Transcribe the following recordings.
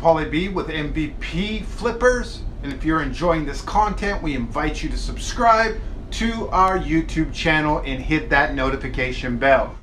Paulie B with MVP Flippers, and if you're enjoying this content, we invite you to subscribe to our YouTube channel and hit that notification bell.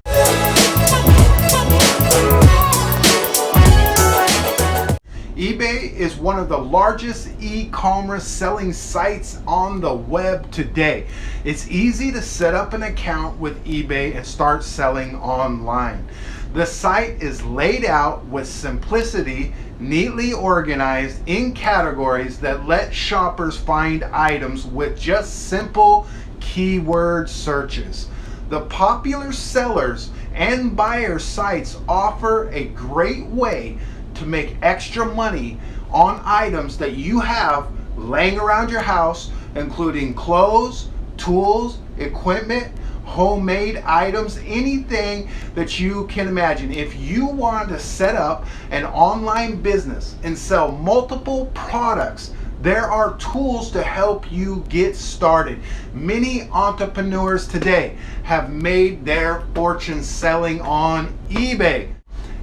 eBay is one of the largest e-commerce selling sites on the web today. It's easy to set up an account with eBay and start selling online. The site is laid out with simplicity, neatly organized in categories that let shoppers find items with just simple keyword searches. The popular sellers and buyer sites offer a great way to make extra money on items that you have laying around your house, including clothes, tools, equipment, homemade items, anything that you can imagine. If you want to set up an online business and sell multiple products, there are tools to help you get started. Many entrepreneurs today have made their fortune selling on eBay.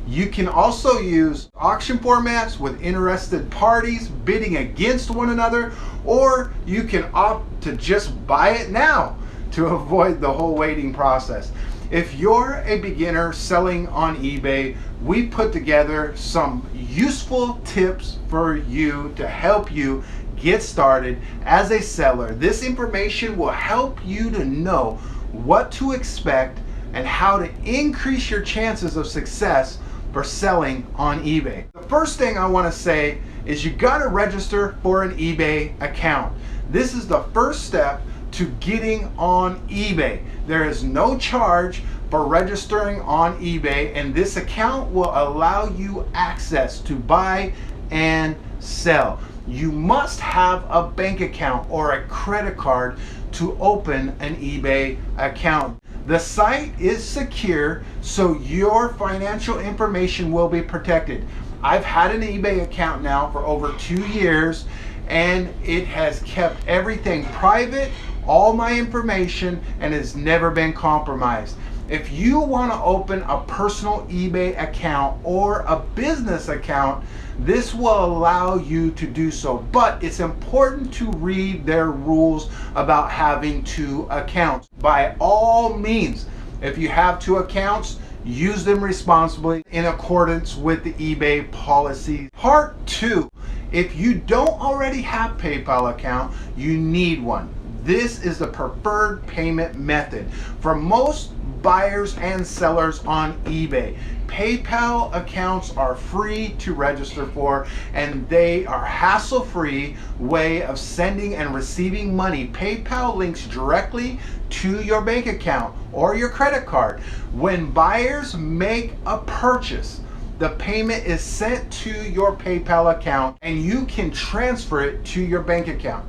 You can also use auction formats with interested parties bidding against one another, or you can opt to just buy it now to avoid the whole waiting process. If you're a beginner selling on eBay, we put together some useful tips for you to help you get started as a seller. This information will help you to know what to expect and how to increase your chances of success for selling on eBay. The first thing I want to say is you got to register for an eBay account. This is the first step to getting on eBay. There is no charge for registering on eBay, and this account will allow you access to buy and sell. You must have a bank account or a credit card to open an eBay account. The site is secure, so your financial information will be protected. I've had an eBay account now for over 2 years, and it has kept everything private, all my information, and has never been compromised. If you want to open a personal eBay account or a business account, this will allow you to do so, but it's important to read their rules about having 2 accounts. By all means, if you have 2 accounts, use them responsibly in accordance with the eBay policy. Part 2, if you don't already have PayPal account, you need one. This is the preferred payment method for most buyers and sellers on eBay. PayPal accounts are free to register for, and they are hassle-free way of sending and receiving money. PayPal links directly to your bank account or your credit card. When buyers make a purchase, the payment is sent to your PayPal account and you can transfer it to your bank account.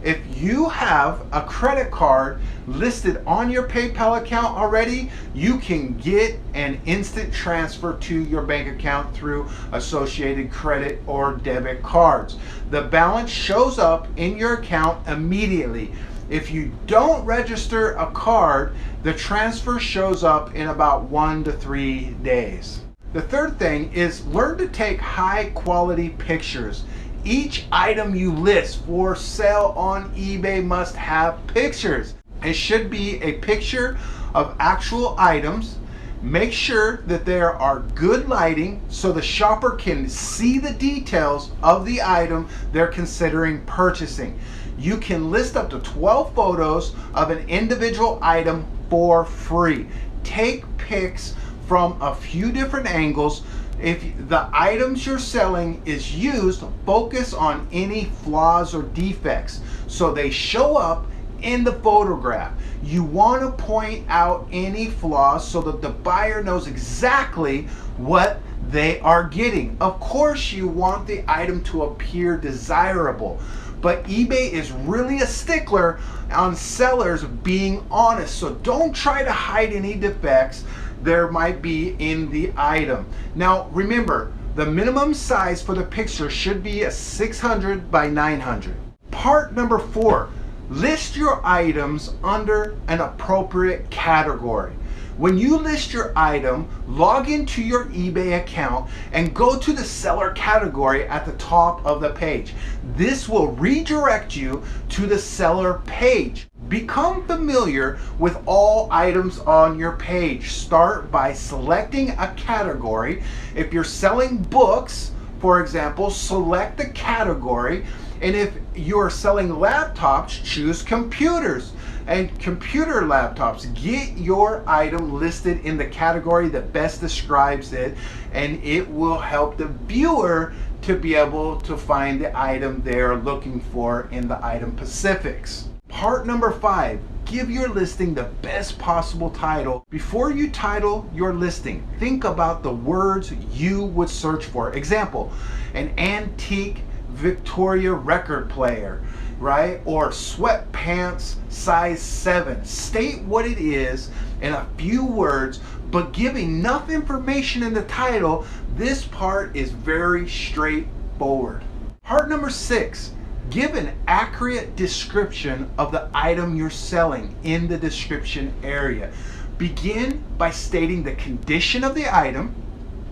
If you have a credit card listed on your PayPal account already, you can get an instant transfer to your bank account through associated credit or debit cards. The balance shows up in your account immediately. If you don't register a card, the transfer shows up in about 1 to 3 days. The third thing is learn to take high quality pictures. Each item you list for sale on eBay must have pictures. It should be a picture of actual items. Make sure that there are good lighting so the shopper can see the details of the item they're considering purchasing. You can list up to 12 photos of an individual item for free. Take pics from a few different angles. If the items you're selling is used, focus on any flaws or defects so they show up in the photograph. You want to point out any flaws so that the buyer knows exactly what they are getting. Of course, you want the item to appear desirable, but eBay is really a stickler on sellers being honest, so don't try to hide any defects there might be in the item. Now remember, the minimum size for the picture should be a 600 by 900. Part number 4, list your items under an appropriate category. When you list your item, log into your eBay account and go to the seller category at the top of the page. This will redirect you to the seller page. Become familiar with all items on your page. Start by selecting a category. If you're selling books, for example, select the category. And if you're selling laptops, choose computers and computer laptops. Get your item listed in the category that best describes it, and it will help the viewer to be able to find the item they're looking for in the item specifics. Part number 5, give your listing the best possible title. Before you title your listing, think about the words you would search for. Example, an antique Victoria record player, right? Or sweatpants size 7. State what it is in a few words, but give enough information in the title. This part is very straightforward. Part number 6, give an accurate description of the item you're selling in the description area. Begin by stating the condition of the item.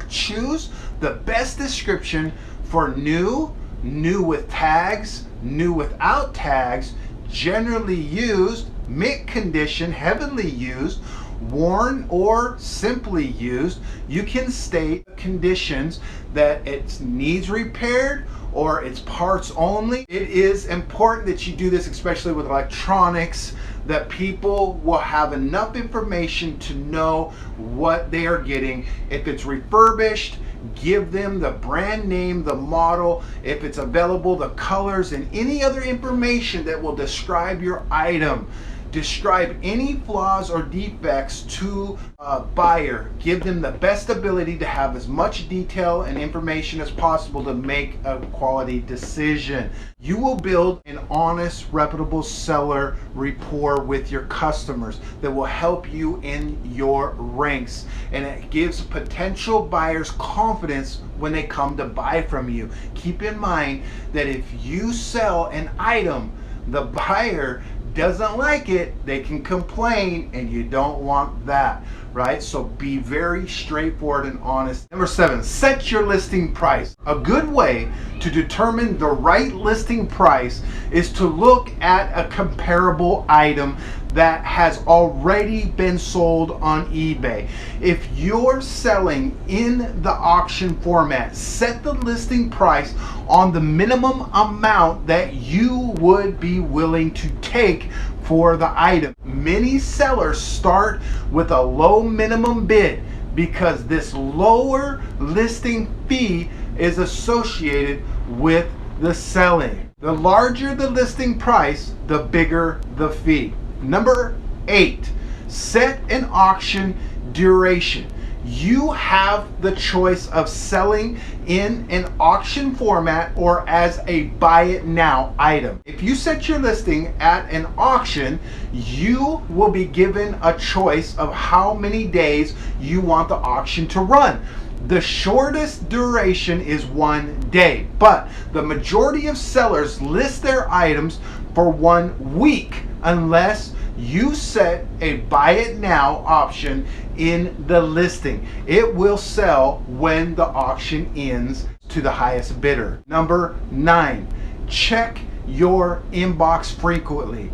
Choose the best description for new with tags, new without tags, generally used, mint condition, heavily used, worn, or simply used. You can state conditions that it needs repaired or it's parts only. It is important that you do this, especially with electronics, that people will have enough information to know what they are getting. If it's refurbished, give them the brand name, the model, if it's available, the colors, and any other information that will describe your item. Describe any flaws or defects to a buyer. Give them the best ability to have as much detail and information as possible to make a quality decision. You will build an honest, reputable seller rapport with your customers that will help you in your ranks, and it gives potential buyers confidence when they come to buy from you. Keep in mind that if you sell an item, the buyer doesn't like it, they can complain, and you don't want that, right? So be very straightforward and honest. Number 7, set your listing price. A good way to determine the right listing price is to look at a comparable item that has already been sold on eBay. If you're selling in the auction format, set the listing price on the minimum amount that you would be willing to take for the item. Many sellers start with a low minimum bid because this lower listing fee is associated with the selling. The larger the listing price, the bigger the fee. Number 8, set an auction duration. You have the choice of selling in an auction format or as a buy it now item. If you set your listing at an auction, you will be given a choice of how many days you want the auction to run. The shortest duration is 1 day, but the majority of sellers list their items for 1 week unless you set a buy it now option in the listing. It will sell when the auction ends to the highest bidder. Number 9, check your inbox frequently.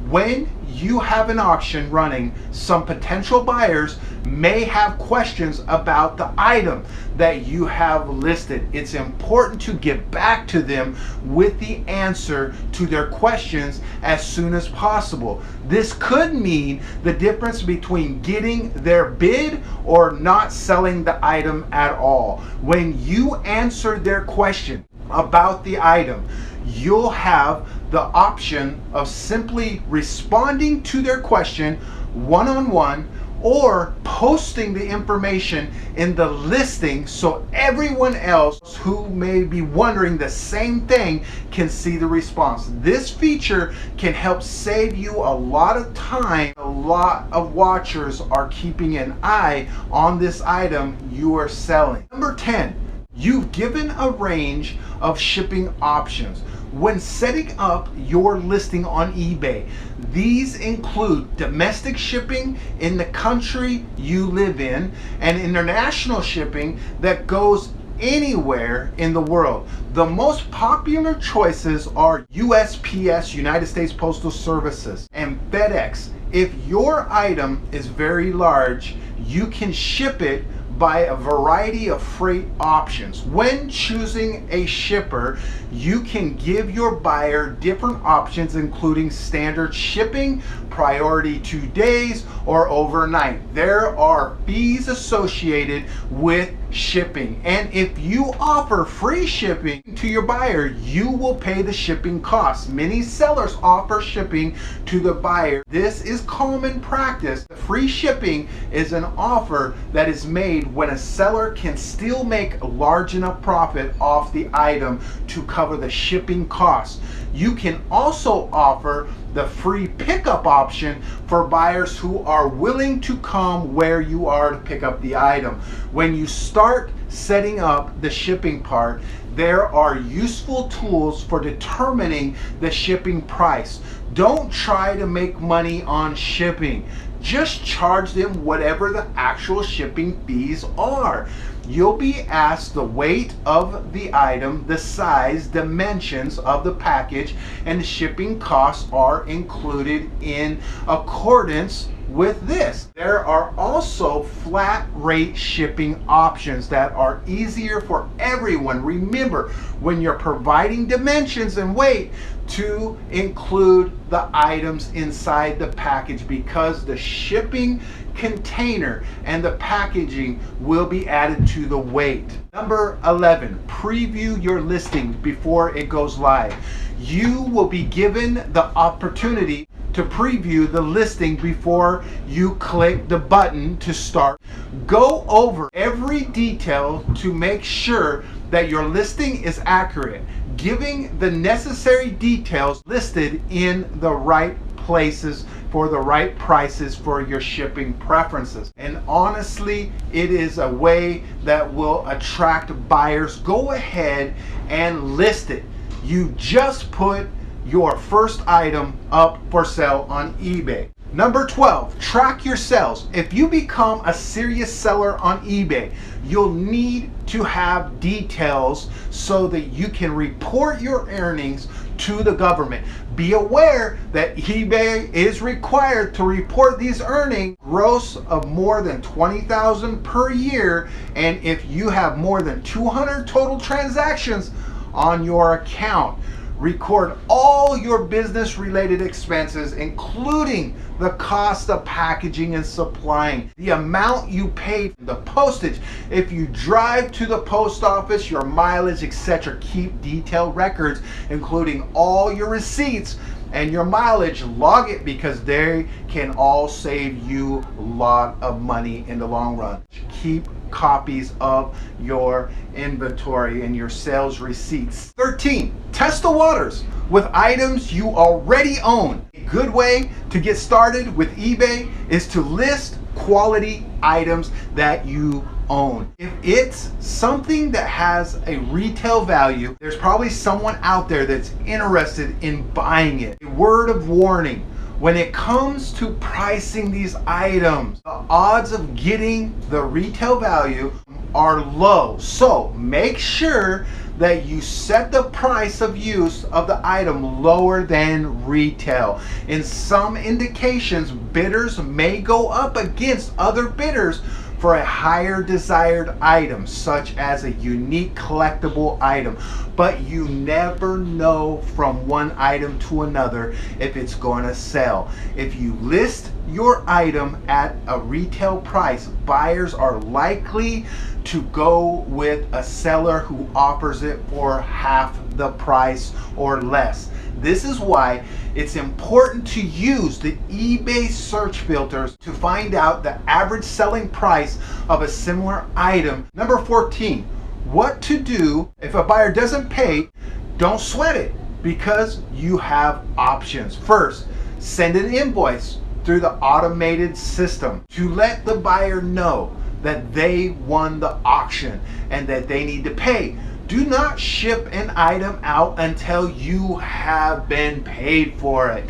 When you have an auction running, some potential buyers may have questions about the item that you have listed. It's important to get back to them with the answer to their questions as soon as possible. This could mean the difference between getting their bid or not selling the item at all. When you answer their question about the item, you'll have the option of simply responding to their question one-on-one or posting the information in the listing so everyone else who may be wondering the same thing can see the response. This feature can help save you a lot of time. A lot of watchers are keeping an eye on this item you are selling. Number 10, You've given a range of shipping options. When setting up your listing on eBay, these include domestic shipping in the country you live in and international shipping that goes anywhere in the world. The most popular choices are USPS, United States Postal Services, and FedEx. If your item is very large, you can ship it by a variety of freight options. When choosing a shipper, you can give your buyer different options, including standard shipping, priority 2 days, or overnight. There are fees associated with shipping, and if you offer free shipping to your buyer, you will pay the shipping costs. Many sellers offer shipping to the buyer. This is common practice. Free shipping is an offer that is made when a seller can still make a large enough profit off the item to cover the shipping costs. You can also offer the free pickup option for buyers who are willing to come where you are to pick up the item. When you start setting up the shipping part, there are useful tools for determining the shipping price. Don't try to make money on shipping. Just charge them whatever the actual shipping fees are. You'll be asked the weight of the item, the size, dimensions of the package, and the shipping costs are included in accordance with this. There are also flat rate shipping options that are easier for everyone. Remember, when you're providing dimensions and weight, to include the items inside the package, because the shipping container and the packaging will be added to the weight. Number 11, preview your listing before it goes live. You will be given the opportunity to preview the listing before you click the button to start. Go over every detail to make sure that your listing is accurate, giving the necessary details listed in the right places for the right prices for your shipping preferences. And honestly, it is a way that will attract buyers. Go ahead and list it. You just put your first item up for sale on eBay. Number 12, track your sales. If you become a serious seller on eBay, you'll need to have details so that you can report your earnings to the government. Be aware that eBay is required to report these earnings gross of more than $20,000 per year, and if you have more than 200 total transactions on your account. Record all your business related expenses, including the cost of packaging and supplying, the amount you paid, the postage, if you drive to the post office, your mileage, etc. Keep detailed records, including all your receipts and your mileage. Log it, because they can all save you a lot of money in the long run. Keep copies of your inventory and your sales receipts. 13, test the waters with items you already own. A good way to get started with eBay is to list quality items that you own. If it's something that has a retail value, there's probably someone out there that's interested in buying it. A word of warning: when it comes to pricing these items, the odds of getting the retail value are low. So make sure that you set the price of use of the item lower than retail. In some indications, bidders may go up against other bidders for a higher desired item, such as a unique collectible item. But you never know from one item to another if it's going to sell. If you list your item at a retail price, buyers are likely to go with a seller who offers it for half the price or less. This is why it's important to use the eBay search filters to find out the average selling price of a similar item. Number 14, what to do if a buyer doesn't pay. Don't sweat it, because you have options. First, send an invoice through the automated system to let the buyer know that they won the auction and that they need to pay. Do not ship an item out until you have been paid for it.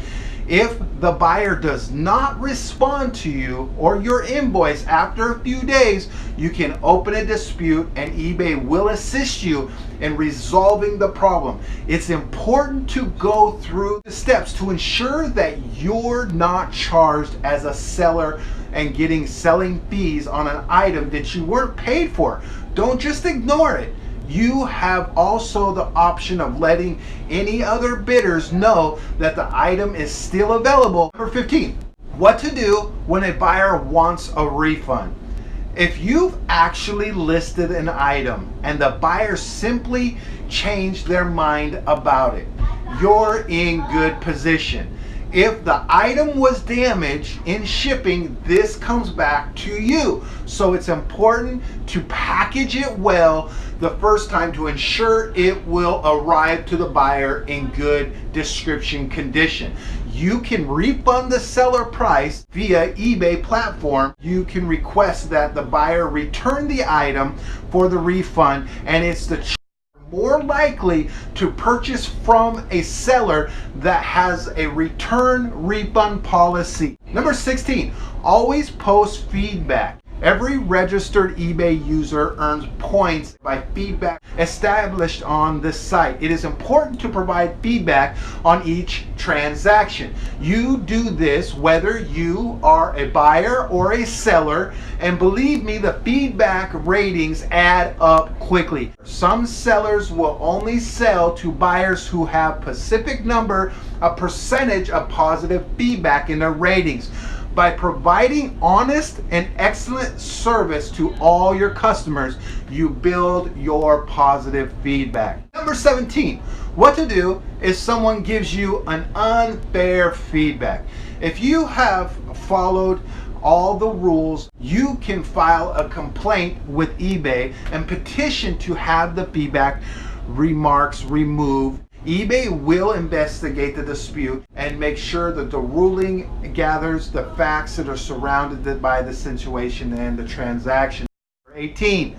If the buyer does not respond to you or your invoice after a few days, you can open a dispute and eBay will assist you in resolving the problem. It's important to go through the steps to ensure that you're not charged as a seller and getting selling fees on an item that you weren't paid for. Don't just ignore it. You have also the option of letting any other bidders know that the item is still available. Number 15, what to do when a buyer wants a refund. If you've actually listed an item and the buyer simply changed their mind about it, you're in good position. If the item was damaged in shipping, this comes back to you. So it's important to package it well the first time to ensure it will arrive to the buyer in good description condition. You can refund the seller price via eBay platform. You can request that the buyer return the item for the refund, and it's the more likely to purchase from a seller that has a return refund policy. Number 16, always post feedback. Every registered eBay user earns points by feedback established on the site. It is important to provide feedback on each transaction. You do this whether you are a buyer or a seller, and believe me, the feedback ratings add up quickly. Some sellers will only sell to buyers who have a percentage of positive feedback in their ratings. By providing honest and excellent service to all your customers, you build your positive feedback. Number 17, what to do if someone gives you an unfair feedback. If you have followed all the rules, you can file a complaint with eBay and petition to have the feedback remarks removed. eBay will investigate the dispute and make sure that the ruling gathers the facts that are surrounded by the situation and the transaction. Number 18,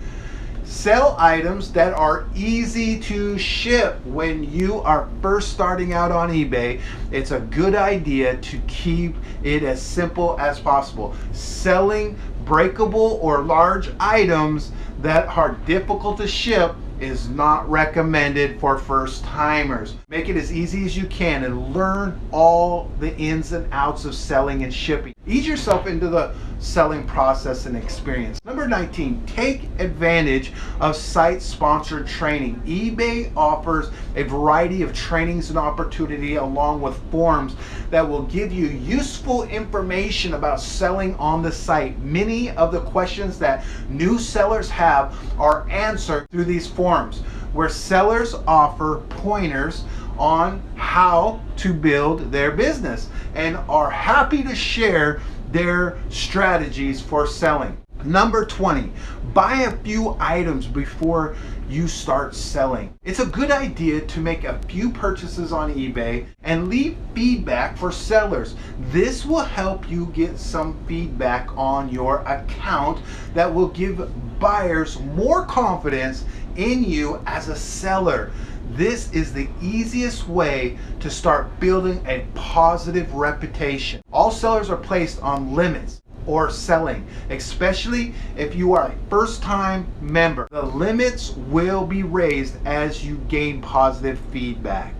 sell items that are easy to ship. When you are first starting out on eBay, it's a good idea to keep it as simple as possible. Selling breakable or large items that are difficult to ship is not recommended for first timers. Make it as easy as you can and learn all the ins and outs of selling and shipping. Ease yourself into the selling process and experience. Number 19, take advantage of site-sponsored training. eBay offers a variety of trainings and opportunity along with forums that will give you useful information about selling on the site. Many of the questions that new sellers have are answered through these forums, where sellers offer pointers on how to build their business and are happy to share their strategies for selling. Number 20, buy a few items before you start selling. It's a good idea to make a few purchases on eBay and leave feedback for sellers. This will help you get some feedback on your account that will give buyers more confidence in you as a seller. This is the easiest way to start building a positive reputation. All sellers are placed on limits or selling, especially if you are a first-time member. The limits will be raised as you gain positive feedback.